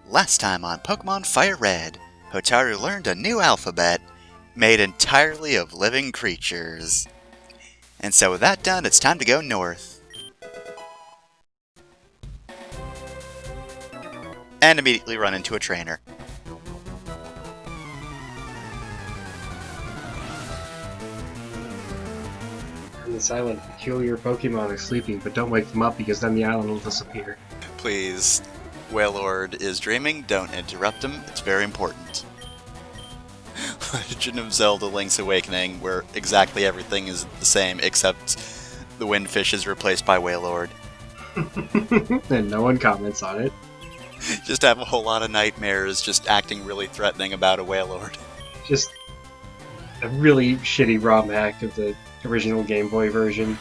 Last time on Pokemon FireRed, Hotaru learned a new alphabet made entirely of living creatures. And so with that done, it's time to go north. And immediately run into a trainer. On this island, peculiar Pokemon are sleeping, but don't wake them up because then the island will disappear. Please, Wailord is dreaming, don't interrupt him, it's very important. Legend of Zelda Link's Awakening, where exactly everything is the same except the Windfish is replaced by Wailord. And no one comments on it. Just have a whole lot of nightmares just acting really threatening about a Wailord. Just a really shitty ROM hack of the original Game Boy version.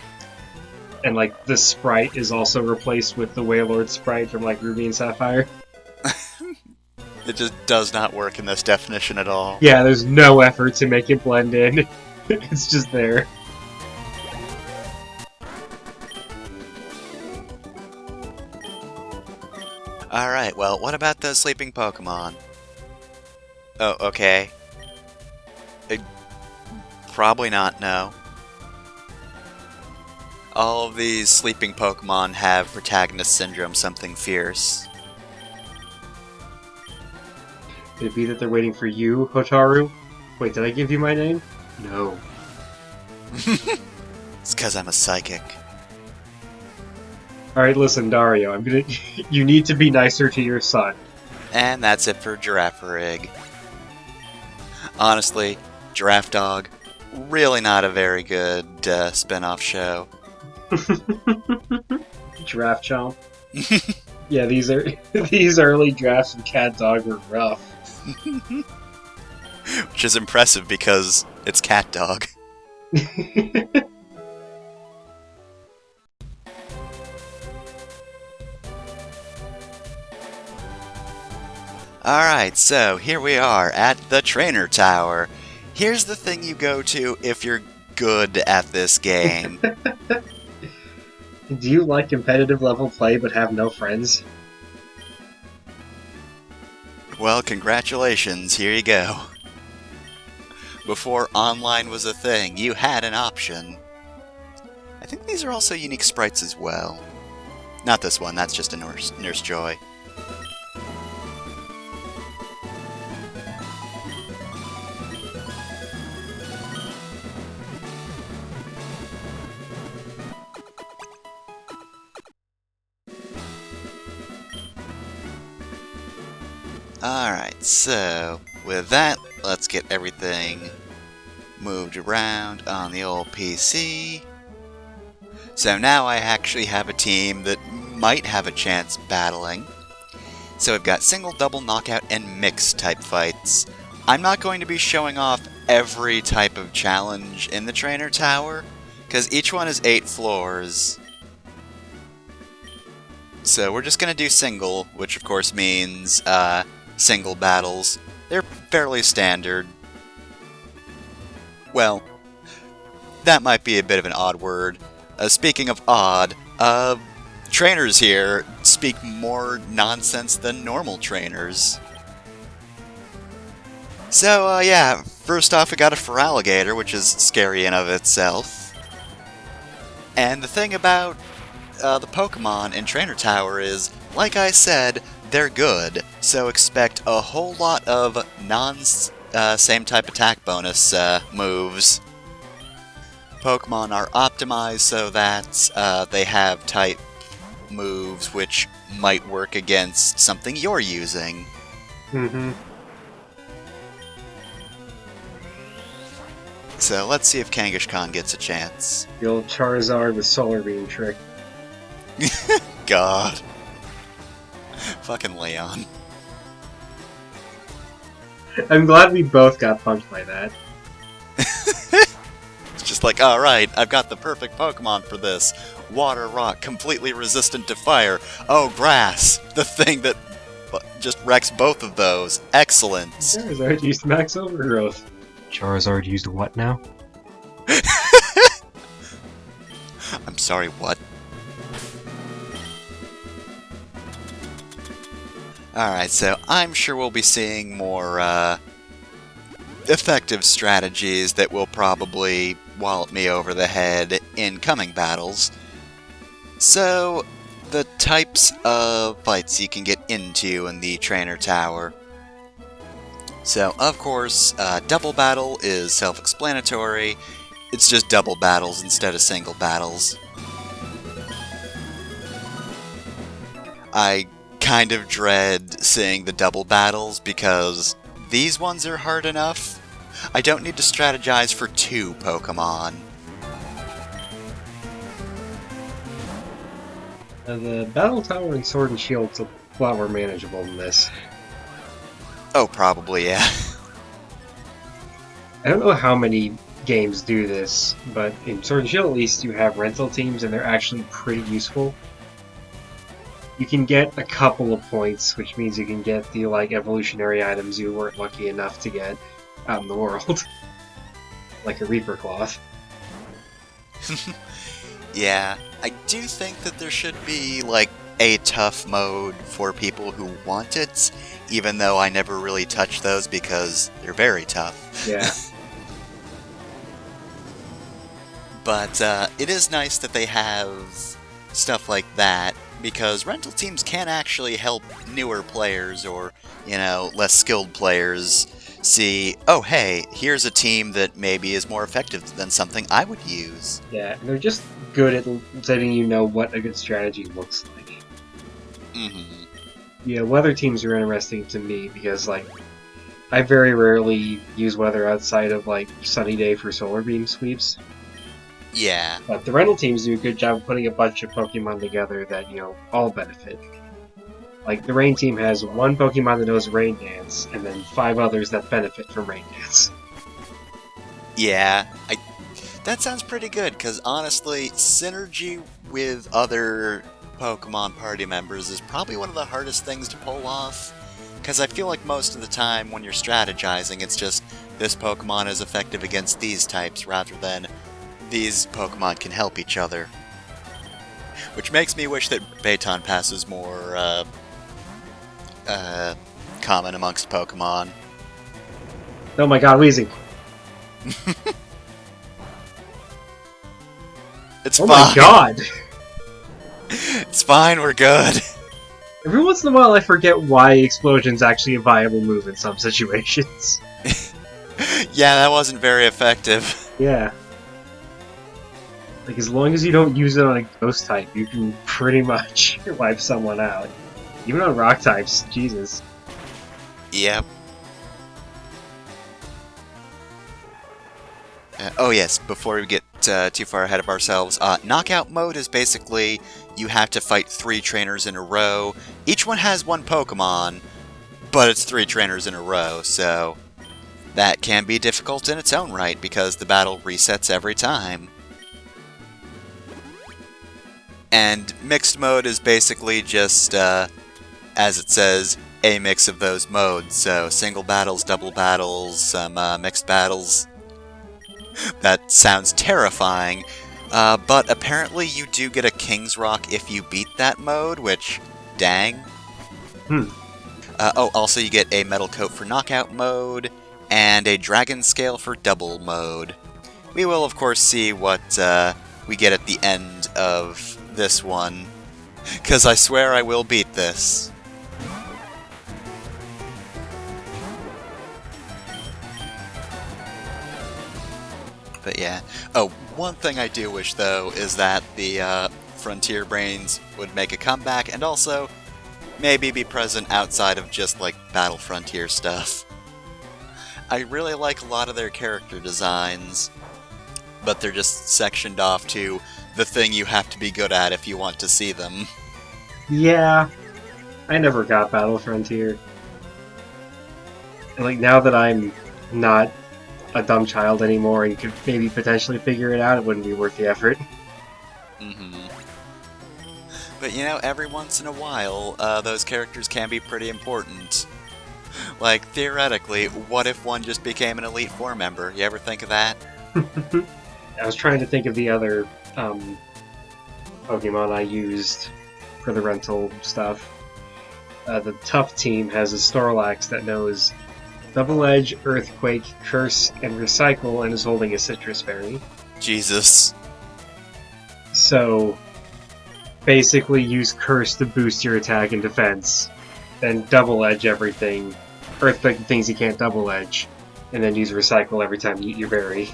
And like the sprite is also replaced with the Wailord sprite from like Ruby and Sapphire. It just does not work in this definition at all. Yeah, there's no effort to make it blend in. It's just there. Alright, well, what about those sleeping Pokemon? Oh, okay. Probably not, no. All of these sleeping Pokemon have protagonist syndrome, something fierce. Could it be that they're waiting for you, Hotaru? Wait, did I give you my name? No. It's because I'm a psychic. Alright, listen, Dario, you need to be nicer to your son. And that's it for Girafarig. Honestly, Giraffe Dog, really not a very good spin-off show. Giraffe Chomp. Yeah, these early drafts of Cat Dog were rough. Which is impressive because it's Cat Dog. Alright, so here we are at the Trainer Tower. Here's the thing you go to if you're good at this game. Do you like competitive level play but have no friends? Well, congratulations, here you go. Before online was a thing, you had an option. I think these are also unique sprites as well. Not this one, that's just a Nurse Joy. Alright, so with that, let's get everything moved around on the old PC. So now I actually have a team that might have a chance battling. So we've got single, double, knockout, and mixed type fights. I'm not going to be showing off every type of challenge in the Trainer Tower, because each one is 8 floors. So we're just going to do single, which of course means single battles. They're fairly standard. Well, that might be a bit of an odd word. Speaking of odd, trainers here speak more nonsense than normal trainers. So, yeah, first off we got a Feraligatr, which is scary in of itself. And the thing about the Pokemon in Trainer Tower is, like I said, they're good, so expect a whole lot of same type attack bonus moves. Pokemon are optimized so that they have type moves which might work against something you're using. Mm-hmm. So let's see if Kangaskhan gets a chance. The old Charizard with Solar Beam trick. God. Fucking Leon. I'm glad we both got punked by that. It's just like, alright, I've got the perfect Pokemon for this. Water Rock, completely resistant to fire. Oh, Grass, the thing that just wrecks both of those. Excellent. Charizard used Max Overgrowth. Charizard used what now? I'm sorry, what? Alright, so I'm sure we'll be seeing more effective strategies that will probably wallop me over the head in coming battles. So, the types of fights you can get into in the Trainer Tower. So, of course, double battle is self-explanatory. It's just double battles instead of single battles. I kind of dread seeing the double battles because these ones are hard enough. I don't need to strategize for 2 Pokemon. The Battle Tower and Sword and Shield's a lot more manageable than this. Oh, probably, yeah. I don't know how many games do this, but in Sword and Shield at least you have rental teams and they're actually pretty useful. You can get a couple of points, which means you can get the evolutionary items you weren't lucky enough to get out in the world. Like a Reaper Cloth. Yeah, I do think that there should be, a tough mode for people who want it, even though I never really touch those because they're very tough. Yeah. But it is nice that they have stuff like that, because rental teams can actually help newer players or, less skilled players see, oh hey, here's a team that maybe is more effective than something I would use. Yeah, and they're just good at letting you know what a good strategy looks like. Mm-hmm. Yeah, weather teams are interesting to me because, I very rarely use weather outside of, Sunny Day for solar beam sweeps. Yeah. But the rental teams do a good job of putting a bunch of Pokemon together that, all benefit. The Rain team has 1 Pokemon that knows Rain Dance, and then 5 others that benefit from Rain Dance. Yeah, that sounds pretty good, because honestly, synergy with other Pokemon party members is probably one of the hardest things to pull off. Because I feel like most of the time when you're strategizing, it's just, this Pokemon is effective against these types, rather than these Pokemon can help each other. Which makes me wish that Baton Pass is more, common amongst Pokemon. Oh my god, Weezing! It's oh fine. My god! It's fine, we're good. Every once in a while I forget why Explosion's actually a viable move in some situations. Yeah, that wasn't very effective. Yeah. As long as you don't use it on a ghost type, you can pretty much wipe someone out. Even on rock types, Jesus. Yep. Oh yes, before we get too far ahead of ourselves, knockout mode is basically you have to fight 3 trainers in a row. Each one has 1 Pokemon, but it's 3 trainers in a row, so that can be difficult in its own right because the battle resets every time. And mixed mode is basically just, as it says, a mix of those modes. So single battles, double battles, some mixed battles. That sounds terrifying, but apparently you do get a King's Rock if you beat that mode, which, dang. Also you get a Metal Coat for knockout mode, and a Dragon Scale for double mode. We will of course see what we get at the end of this one, because I swear I will beat this. But yeah. Oh, one thing I do wish, though, is that the Frontier Brains would make a comeback, and also maybe be present outside of just, Battle Frontier stuff. I really like a lot of their character designs, but they're just sectioned off to the thing you have to be good at if you want to see them. Yeah. I never got Battle Frontier. And, now that I'm not a dumb child anymore and could maybe potentially figure it out, it wouldn't be worth the effort. But every once in a while, those characters can be pretty important. Theoretically, what if one just became an Elite Four member? You ever think of that? I was trying to think of the other Pokemon I used for the rental stuff. The tough team has a Snorlax that knows Double Edge, Earthquake, Curse, and Recycle, and is holding a Citrus Berry. Jesus. So, basically use Curse to boost your attack and defense, then Double Edge everything, Earthquake the things you can't Double Edge, and then use Recycle every time you eat your berry.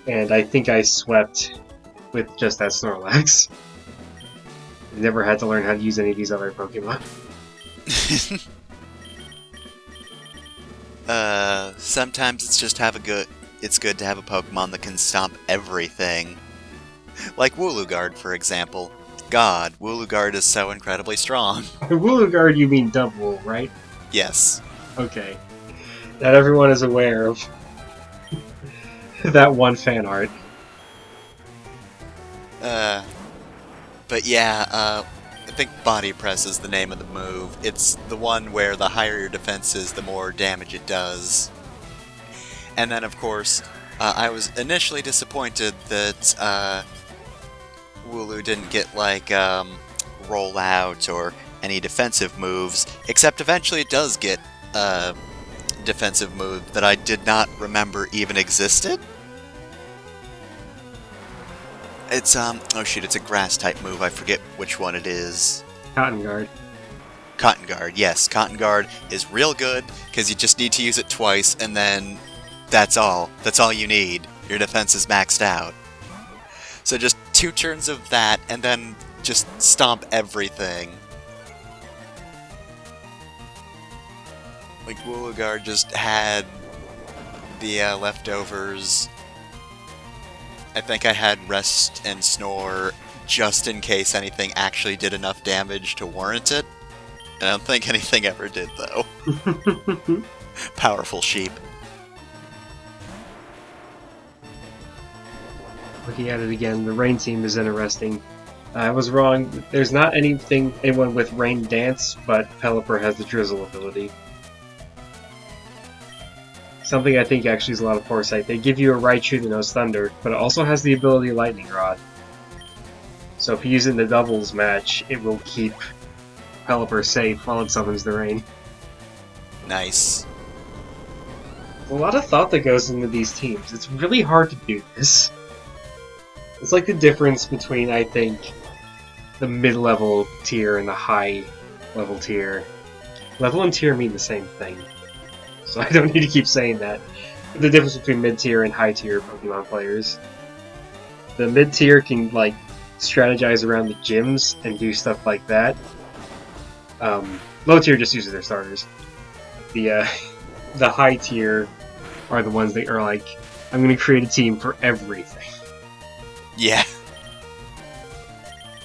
And I think I swept with just that Snorlax. Never had to learn how to use any of these other Pokemon. Sometimes it's good to have a Pokemon that can stomp everything. Like Woolugard, for example. God, Woolugard is so incredibly strong. Woolugard, you mean Double, right? Yes. Okay. Not everyone is aware of that one fan art. But yeah, I think Body Press is the name of the move. It's the one where the higher your defense is, the more damage it does. And then, of course, I was initially disappointed that Wooloo didn't get, like, Roll Out or any defensive moves, except eventually it does get a defensive move that I did not remember even existed. It's, oh shoot, it's a grass-type move. I forget which one it is. Cotton Guard. Cotton Guard, yes. Cotton Guard is real good, because you just need to use it twice, and then that's all. That's all you need. Your defense is maxed out. So just 2 turns of that, and then just stomp everything. Like, Woolugard just had the leftovers. I think I had Rest and Snore just in case anything actually did enough damage to warrant it. I don't think anything ever did, though. Powerful sheep. Looking at it again, the Rain team is interesting. I was wrong. There's not anyone with Rain Dance, but Pelipper has the Drizzle ability. Something I think actually is a lot of foresight. They give you a Raichu that knows Thunder, but it also has the ability Lightning Rod. So if you use it in the doubles match, it will keep Pelipper safe while it summons the Rain. Nice. There's a lot of thought that goes into these teams. It's really hard to do this. It's like the difference between, I think, the mid-level tier and the high-level tier. Level and tier mean the same thing, so I don't need to keep saying that. The difference between mid-tier and high-tier Pokemon players. The mid-tier can, like, strategize around the gyms and do stuff like that. Low-tier just uses their starters. The high-tier are the ones that are like, I'm going to create a team for everything. Yeah.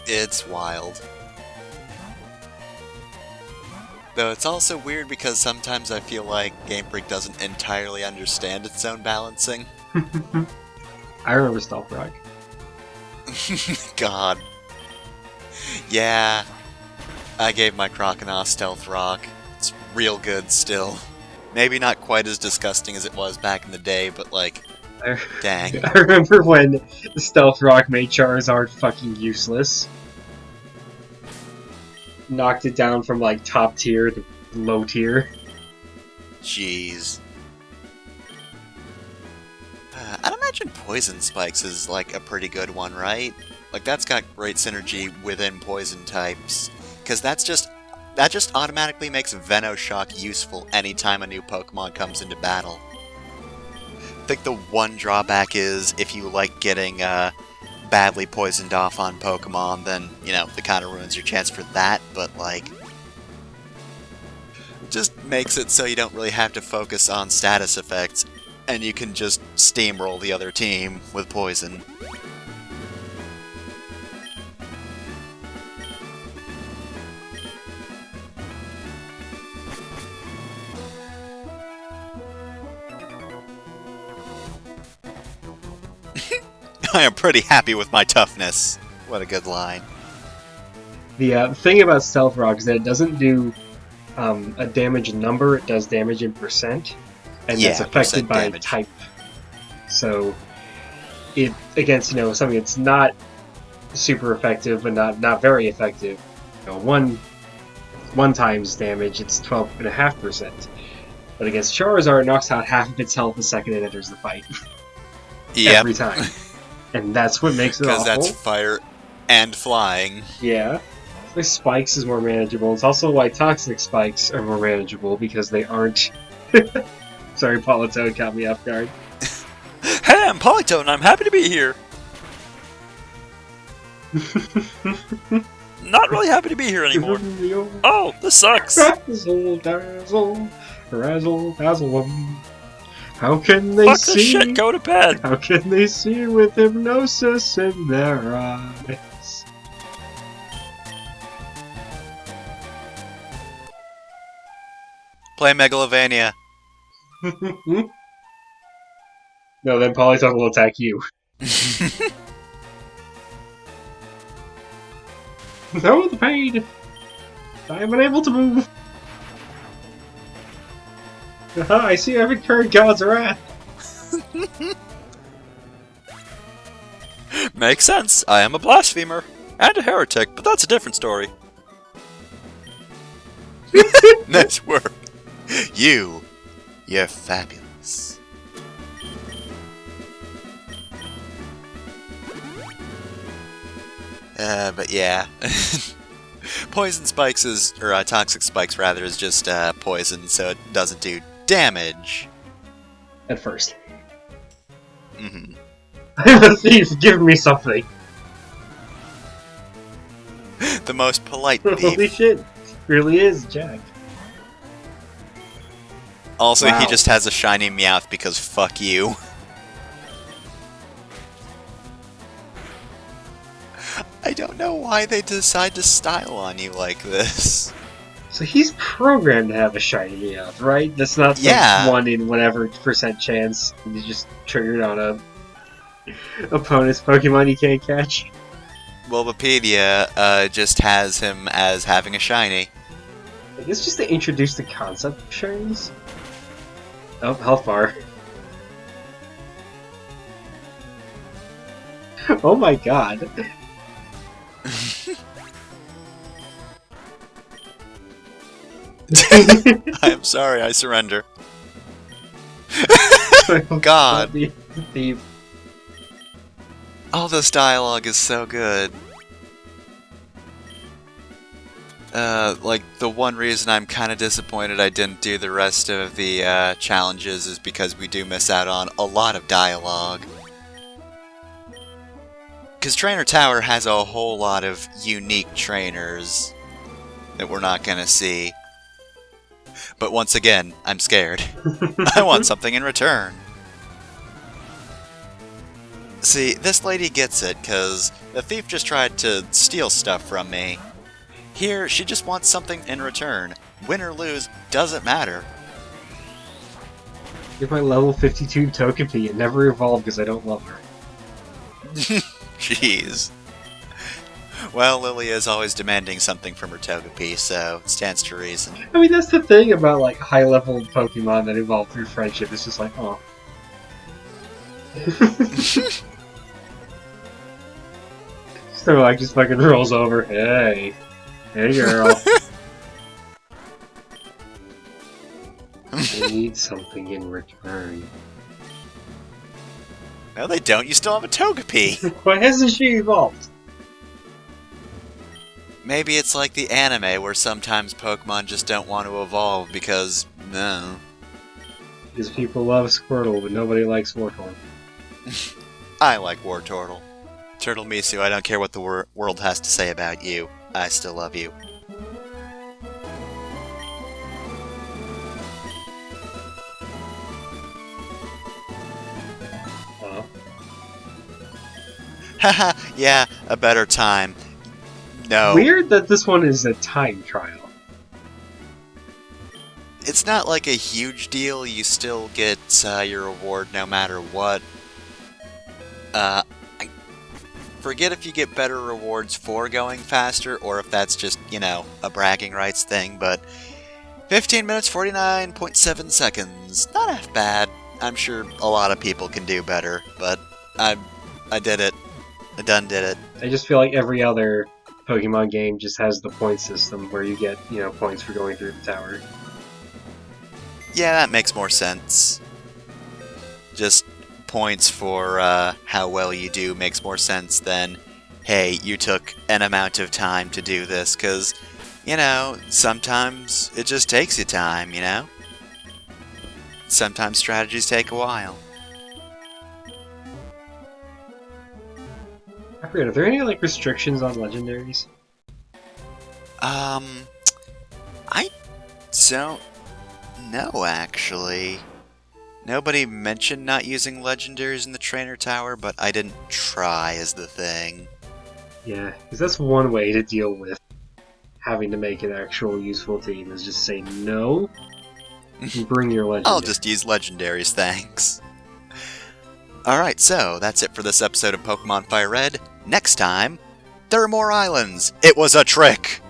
It's wild. Though it's also weird because sometimes I feel like Game Freak doesn't entirely understand its own balancing. I remember Stealth Rock. God. Yeah. I gave my Croconaw Stealth Rock. It's real good still. Maybe not quite as disgusting as it was back in the day, but like, dang. I remember when Stealth Rock made Charizard fucking useless. Knocked it down from like top tier to low tier. Jeez. I'd imagine Poison Spikes is like a pretty good one, right? Like that's got great synergy within poison types. Because that just automatically makes Venoshock useful anytime a new Pokemon comes into battle. I think the one drawback is if you like getting badly poisoned off on Pokemon, then, you know, it kind of ruins your chance for that, but like, just makes it so you don't really have to focus on status effects, and you can just steamroll the other team with poison. I am pretty happy with my toughness. What a good line. The thing about Stealth Rock is that it doesn't do a damage number, it does damage in percent, and that's affected by damage. Type. So, it against, you know, something that's not super effective, but not very effective. You know, one 1 times damage, it's 12.5%. But against Charizard, it knocks out half of its health the second it enters the fight. Yep. Every time. And that's what makes it awful. Because that's fire and flying. Yeah. The Spikes is more manageable. It's also why Toxic Spikes are more manageable, because they aren't... Sorry, Politoed caught me off guard. Hey, I'm Politoed and I'm happy to be here. Not really happy to be here anymore. Oh, this sucks. Razzle dazzle, razzle dazzle. How can they Fuck see? this shit, go to bed. How can they see with hypnosis in their eyes? Play Megalovania. No, then Politoed will attack you. No, the pain! I am unable to move! Aha, I see I've incurred God's wrath! Makes sense. I am a blasphemer. And a heretic, but that's a different story. Nice work. You're fabulous. But yeah. Poison spikes is, or toxic spikes rather, is just poison, so it doesn't do damage. At first. Mm-hmm. I'm a thief, give me something! The most polite thief. Holy shit, really is Jack. Also, Wow. he just has a shiny Meowth because fuck you. I don't know why they decide to style on you like this. So he's programmed to have a shiny Meowth, right? That's not some Yeah. 1 in whatever % chance. He's just triggered on a opponent's Pokemon he can't catch. Bulbapedia just has him as having a shiny. I guess just to introduce the concept of shinies. Oh, how far? Oh my god. I'm sorry, I surrender. God. The thief. All this dialogue is so good. Like, the one reason I'm kind of disappointed I didn't do the rest of the challenges is because we do miss out on a lot of dialogue. Because Trainer Tower has a whole lot of unique trainers that we're not gonna see. But once again, I'm scared. I want something in return. See, this lady gets it, because the thief just tried to steal stuff from me. Here, she just wants something in return. Win or lose, doesn't matter. You're my level 52 Togepi. It never evolved because I don't love her. Jeez. Well, Lily is always demanding something from her Togepi, so it stands to reason. I mean, that's the thing about, like, high-level Pokemon that evolve through friendship. It's just like, oh. So, like, just fucking rolls over. Hey. Hey, girl. I need something in return. No, they don't. You still have a Togepi. Why hasn't she evolved? Maybe it's like the anime, where sometimes Pokemon just don't want to evolve because, no. Because people love Squirtle, but nobody likes Wartortle. I like Wartortle. Turtle Misu, I don't care what the world has to say about you. I still love you. Haha, yeah, a better time. No. Weird that this one is a time trial. It's not like a huge deal, you still get your reward no matter what. I forget if you get better rewards for going faster, or if that's just, you know, a bragging rights thing, but 15 minutes, 49.7 seconds. Not half bad. I'm sure a lot of people can do better, but I did it. I done did it. I just feel like every other Pokemon game just has the point system where you get, points for going through the tower. Yeah, that makes more sense. Just points for how well you do makes more sense than, hey, you took an amount of time to do this, because, sometimes it just takes you time, Sometimes strategies take a while. I forget, are there any restrictions on legendaries? I don't know, actually. Nobody mentioned not using legendaries in the trainer tower, but I didn't try is the thing. Yeah, because that's one way to deal with having to make an actual useful team, is just say no, and bring your legendary. I'll just use legendaries, thanks. Alright, so that's it for this episode of Pokemon FireRed. Next time, there are more islands. It was a trick!